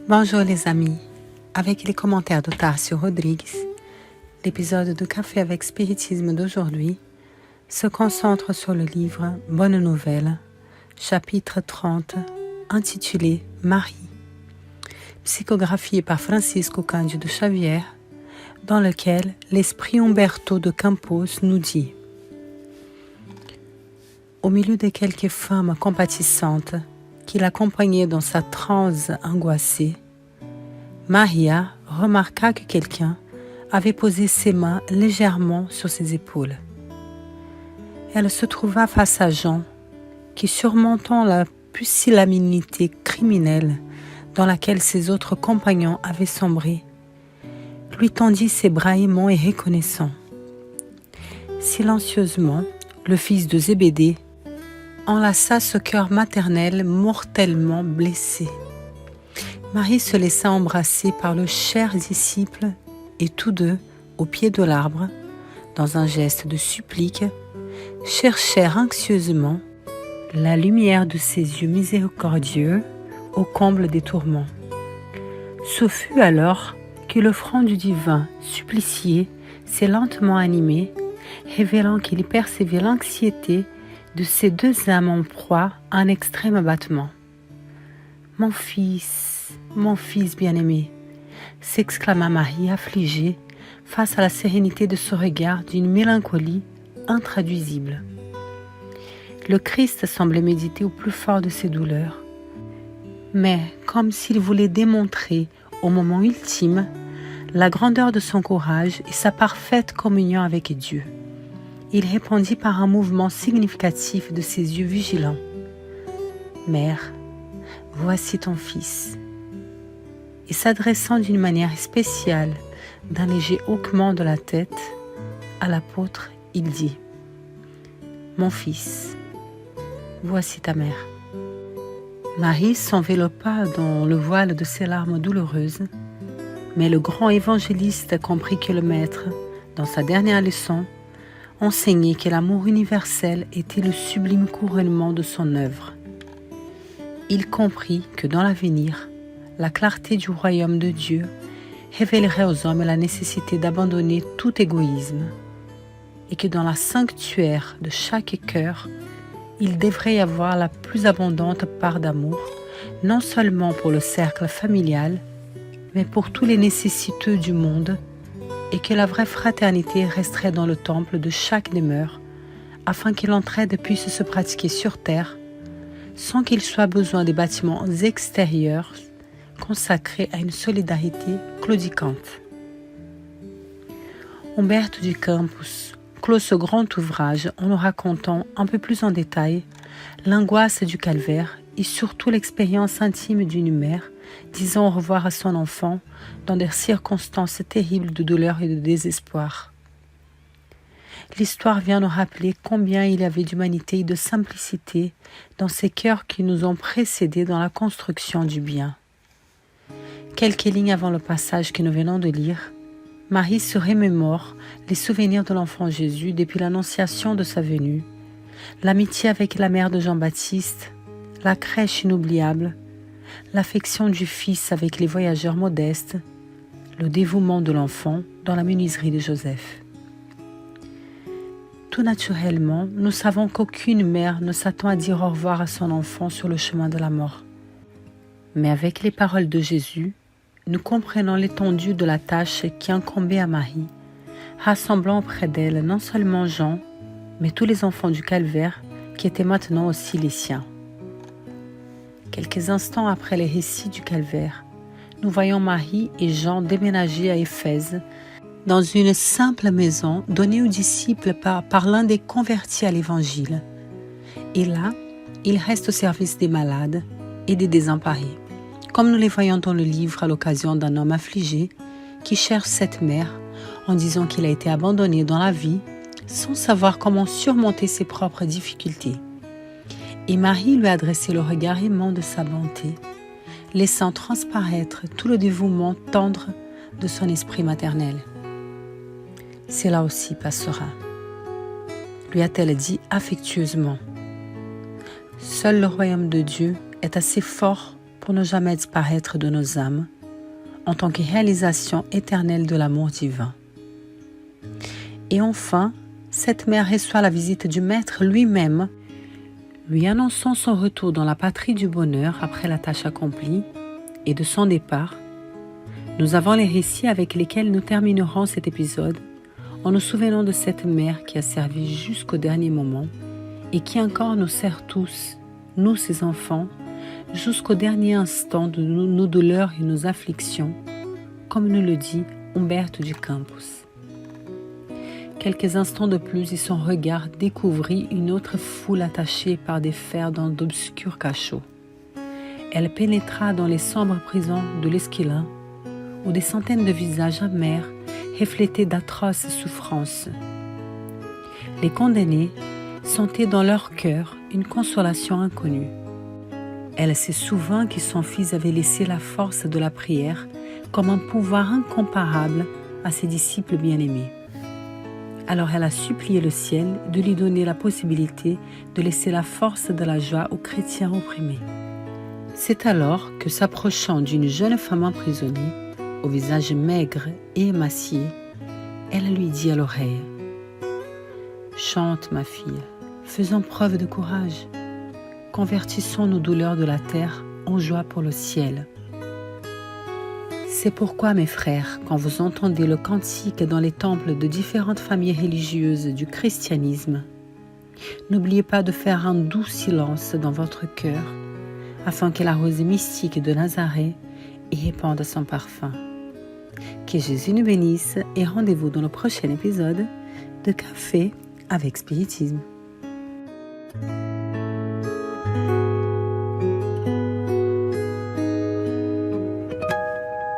Bonjour les amis, avec les commentaires de Tarcio Rodrigues, l'épisode de Café avec Spiritisme d'aujourd'hui se concentre sur le livre Bonne Nouvelle, chapitre 30, intitulé Marie, psychographié par Francisco Cândido Xavier, dans lequel l'esprit Umberto de Campos nous dit: au milieu de quelques femmes compatissantes qui l'accompagnaient dans sa transe angoissée, Maria remarqua que quelqu'un avait posé ses mains légèrement sur ses épaules. Elle se trouva face à Jean, qui, surmontant la pusillanimité criminelle dans laquelle ses autres compagnons avaient sombré, lui tendit ses bras aimants et reconnaissants. Silencieusement, le fils de Zébédée enlaça ce cœur maternel mortellement blessé. Marie se laissa embrasser par le cher disciple et tous deux, au pied de l'arbre, dans un geste de supplique, cherchèrent anxieusement la lumière de ses yeux miséricordieux au comble des tourments. Ce fut alors que le front du divin supplicié s'est lentement animé, révélant qu'il y percevait l'anxiété de ces deux âmes en proie à un extrême abattement. « Mon fils bien-aimé !» s'exclama Marie affligée face à la sérénité de ce regard d'une mélancolie intraduisible. Le Christ semblait méditer au plus fort de ses douleurs, mais comme s'il voulait démontrer au moment ultime la grandeur de son courage et sa parfaite communion avec Dieu. Il répondit par un mouvement significatif de ses yeux vigilants. « Mère, voici ton fils. » Et s'adressant d'une manière spéciale, d'un léger hoquement de la tête, à l'apôtre, il dit: « Mon fils, voici ta mère. » Marie s'enveloppa dans le voile de ses larmes douloureuses, mais le grand évangéliste comprit que le Maître, dans sa dernière leçon, enseignait que l'amour universel était le sublime couronnement de son œuvre. Il comprit que dans l'avenir, la clarté du royaume de Dieu révélerait aux hommes la nécessité d'abandonner tout égoïsme et que dans la sanctuaire de chaque cœur, il devrait y avoir la plus abondante part d'amour, non seulement pour le cercle familial, mais pour tous les nécessiteux du monde, et que la vraie fraternité resterait dans le temple de chaque demeure, afin que l'entraide puisse se pratiquer sur terre, sans qu'il soit besoin des bâtiments extérieurs consacrés à une solidarité claudicante. Umberto de Campos clôt ce grand ouvrage en nous racontant un peu plus en détail l'angoisse du calvaire et surtout l'expérience intime d'une mère disant au revoir à son enfant dans des circonstances terribles de douleur et de désespoir. L'histoire vient nous rappeler combien il y avait d'humanité et de simplicité dans ces cœurs qui nous ont précédés dans la construction du bien. Quelques lignes avant le passage que nous venons de lire, Marie se remémore les souvenirs de l'enfant Jésus depuis l'annonciation de sa venue, l'amitié avec la mère de Jean-Baptiste, la crèche inoubliable, l'affection du fils avec les voyageurs modestes, le dévouement de l'enfant dans la menuiserie de Joseph. Tout naturellement, nous savons qu'aucune mère ne s'attend à dire au revoir à son enfant sur le chemin de la mort. Mais avec les paroles de Jésus, nous comprenons l'étendue de la tâche qui incombait à Marie, rassemblant auprès d'elle non seulement Jean, mais tous les enfants du calvaire qui étaient maintenant aussi les siens. Quelques instants après les récits du calvaire, nous voyons Marie et Jean déménager à Éphèse, dans une simple maison donnée aux disciples par l'un des convertis à l'Évangile. Et là, ils restent au service des malades et des désemparés, comme nous les voyons dans le livre à l'occasion d'un homme affligé qui cherche cette mère en disant qu'il a été abandonné dans la vie sans savoir comment surmonter ses propres difficultés. Et Marie lui a adressé le regard aimant de sa bonté, laissant transparaître tout le dévouement tendre de son esprit maternel. « Cela aussi passera », lui a-t-elle dit affectueusement. Seul le royaume de Dieu est assez fort pour ne jamais disparaître de nos âmes en tant que réalisation éternelle de l'amour divin. Et enfin, cette mère reçoit la visite du Maître lui-même, lui annonçant son retour dans la patrie du bonheur après la tâche accomplie et de son départ. Nous avons les récits avec lesquels nous terminerons cet épisode en nous souvenant de cette mère qui a servi jusqu'au dernier moment et qui encore nous sert tous, nous ses enfants, jusqu'au dernier instant de nos douleurs et nos afflictions, comme nous le dit Umberto de Campos. Quelques instants de plus et son regard découvrit une autre foule attachée par des fers dans d'obscurs cachots. Elle pénétra dans les sombres prisons de l'Esquilin, où des centaines de visages amers reflétaient d'atroces souffrances. Les condamnés sentaient dans leur cœur une consolation inconnue. Elle s'est souvint que son fils avait laissé la force de la prière comme un pouvoir incomparable à ses disciples bien-aimés. Alors elle a supplié le ciel de lui donner la possibilité de laisser la force de la joie aux chrétiens opprimés. C'est alors que, s'approchant d'une jeune femme emprisonnée, au visage maigre et émacié, elle lui dit à l'oreille : « Chante, ma fille, faisons preuve de courage. Convertissons nos douleurs de la terre en joie pour le ciel. » C'est pourquoi, mes frères, quand vous entendez le cantique dans les temples de différentes familles religieuses du christianisme, n'oubliez pas de faire un doux silence dans votre cœur, afin que la rose mystique de Nazareth y répande son parfum. Que Jésus nous bénisse et rendez-vous dans le prochain épisode de Café avec Spiritisme.